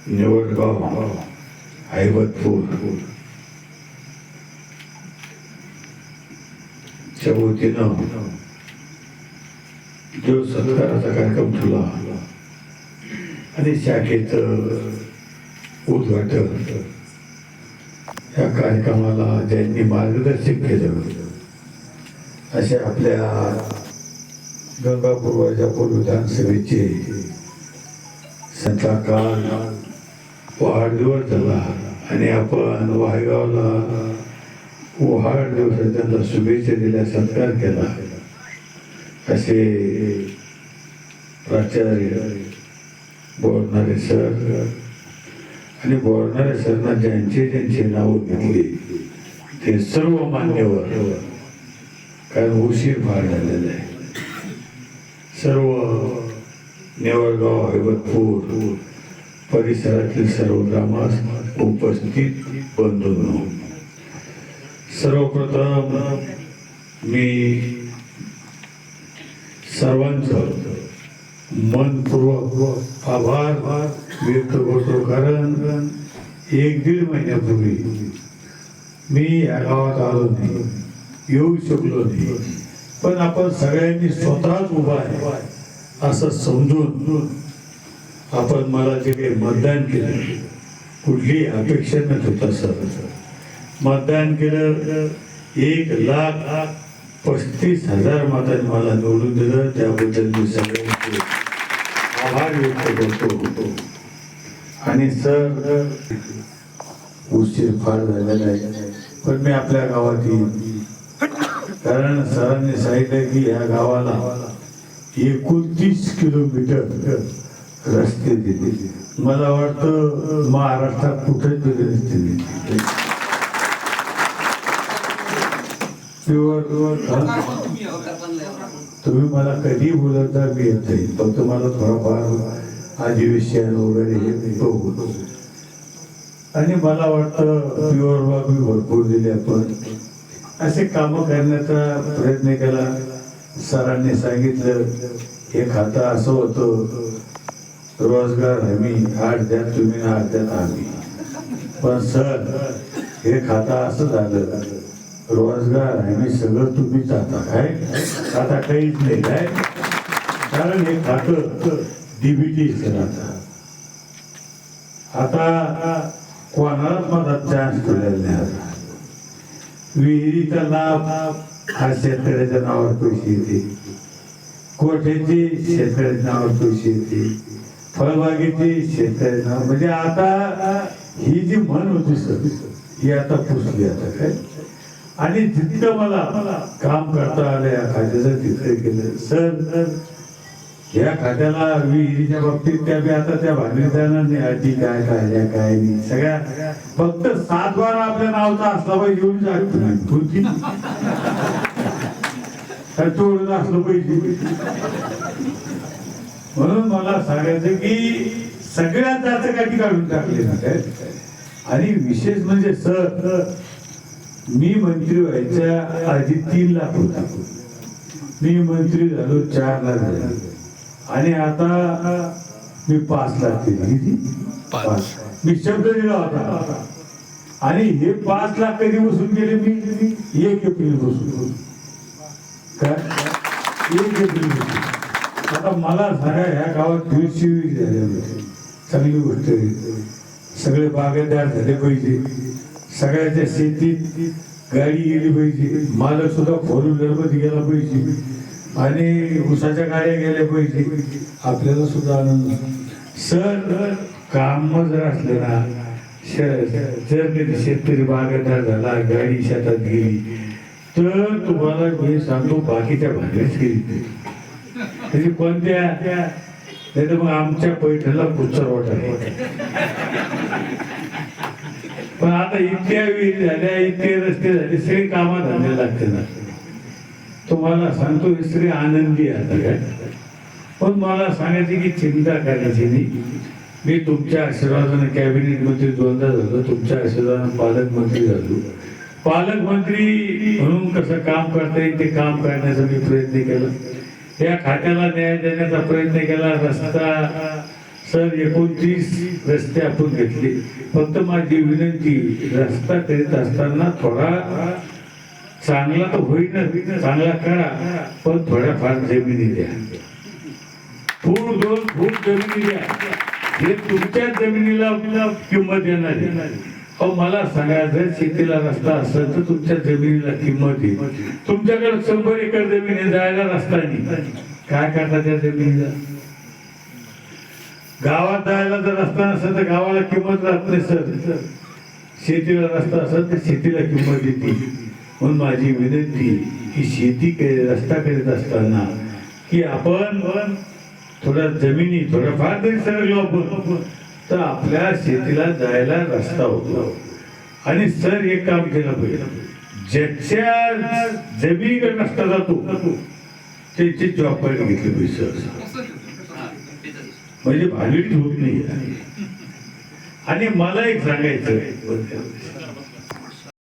निवडगाव हैबतपूर च्या वतीनं जो सत्काराचा कार्यक्रम ठेवला आणि शाखेचं उद्घाटन या कार्यक्रमाला ज्यांनी मार्गदर्शन केलं असे आपल्या गंगापूर वैजापूर विधानसभेचे संता काल वाढदिवस झाला आणि आपण वायगावला वाढदिवसाच्या त्यांना शुभेच्छा दिल्या, सत्कार केला असे प्राचार्य बोरणारे सर आणि बोरणारे सरना ज्यांचे ज्यांचे नाव घेतले ते सर्व मान्यवर, कारण उशीर फार झालेला आहे, सर्व नेवळगाव हैबतपूर परिसरातील सर्व ग्रामस्थ उपस्थित बंधूंनो, सर्वप्रथम मी सर्वांचं मनपूर्वक आभार व्यक्त करतो, कारण 1-1.5 महिन्यापूर्वी मी या गावात आलो नाही, येऊ शकलो नाही, पण आपण सगळ्यांनी स्वतःच उभा आहे असं समजून आपण मला जे काही मतदान केलं, कुठली अपेक्षा न होता सर, मतदान केलं, 1,35,000 मतांनी मला निवडून दिलं, त्याबद्दल मी सगळ्यांचे आभार व्यक्त करतो. आणि सर उशीर फार झालेला आहे, पण मी आपल्या गावात येईन, कारण सरांनी सांगितलं की या गावाला 29 किलोमीटर रस्ते दिले. मला वाटतं महाराष्ट्रात कुठेच रस्ते दिले. तुम्ही मला कधी बोलता मी येत नाही, फक्त मला थोडाफार अधिवेशन वगैरे हे होतो. आणि मला वाटतं प्युअर मी भरपूर दिले, आपण असे कामं करण्याचा प्रयत्न केला. सरांनी सांगितलं हे खातं असं होतं, रोजगार हमी 8 द्या तुम्ही 8 द्यात आम्ही, पण सर हे खातं असं झालं, रोजगार हमी सगळं तुम्हीच आता काय आता काहीच नाही काय, कारण हे खातं डीबीटी सर आता कोणालाच माझा चान्स ठेवलेला नाही. आता विहिरीचा लाभ हा शेतकऱ्याच्या नावावर पैसे येते, कोठ्याचे शेतकऱ्याच्या नावावर पैसे येते, फळबागेचे शेतकऱ्याच्या नाव, म्हणजे आता ही जी म्हण होती सर ही आता पुसली आता काय. आणि जितकं मला काम करता आलं या खात्याचं तितकं केलं सर. या खात्याला विहिरीच्या बाबतीत त्या बी आता त्या भांडणी जाणार नाही, अटी काय काय काय नाही, सगळ्या फक्त 7 बार आपल्या नावचा असला पाहिजे एवढी जागती असलं पाहिजे. म्हणून मला सांगायचं की सगळ्यात जास्त काही काढून टाकले ना काय. आणि विशेष म्हणजे सर मी मंत्री व्हायच्या आधी 3 लाख होता, मी मंत्री झालो 4 लाख झाले, आणि आता मी 5 लाख केली. मी शब्द दिला होता, आणि हे 5 लाख कधी वसूल केले मी 1 एप्रिल वसूल काय 1 एप्रिल. आता मला सांगा ह्या गावात 150 झाले, चांगली गोष्ट आहे. सगळे बागायतदार झाले पाहिजे, सगळ्याच्या शेतीत गाडी गेली पाहिजे, मालक सुद्धा 4 व्हीलर मध्ये गेला पाहिजे, आणि उसाच्या गाड्या गेल्या पाहिजे, आपल्याला सुद्धा आनंद. सर काम जर असलं ना, जर कधी शेतकरी बागायतदार झाला, गाडी शेतात गेली, तर तुम्हाला मी सांगतो बाकीच्या भाकरीच गेली त्याची कोणत्या, नाही तर मग आमच्या पैठणला पुच्छर वाटत. पण आता इतक्या विहीर झाल्या, इतके रस्ते झाले, सगळे कामात धंदे लागते ना. तुम्हाला सांगतो स्त्री आनंदी आता काय. पण मला सांगायचे की चिंता करायची नाही. मी तुमच्या आशीर्वादाने कॅबिनेट मंत्री 2दा झालो, तुमच्या आशीर्वादाने पालकमंत्री झालो. पालकमंत्री म्हणून कसं काम करता येईल ते काम करण्याचा मी प्रयत्न केला. या खात्याला न्याय देण्याचा प्रयत्न केला. रस्ता सर 29 रस्ते आपण घेतले. फक्त माझी विनंती, रस्ता करीत असताना थोडा चांगला तर होईना, चांगला करा, पण थोड्याफार जमिनी द्या. फूट 2 फूट जमिनी द्या. हे तुमच्या जमिनीला किंमत येणार आहे. अहो मला सांगा, जर शेतीला रस्ता असेल तर तुमच्या जमिनीला किंमत आहे. तुमच्याकडे 100 एकर जमीन जायला रस्ता नाही, काय करता त्या जमिनीला? गावात जायला जर रस्ता नसेल तर गावाला किंमत राहत नाही सर. शेतीला रस्ता असेल तर शेतीला किंमत येते. म्हणून माझी विनंती की शेती रस्ता करीत असताना की आपण थोड्या जमिनी थोड्याफार जरी सरकलो आपण तर आपल्या शेतीला जायला रस्ता होतो. आणि सर एक काम केलं पाहिजे, ज्याच्या जमिनीकडे रस्ता जातो त्याची जबाबदारी घेतली पाहिजे, म्हणजे भांडीत होत नाही. आणि मला एक सांगायचं,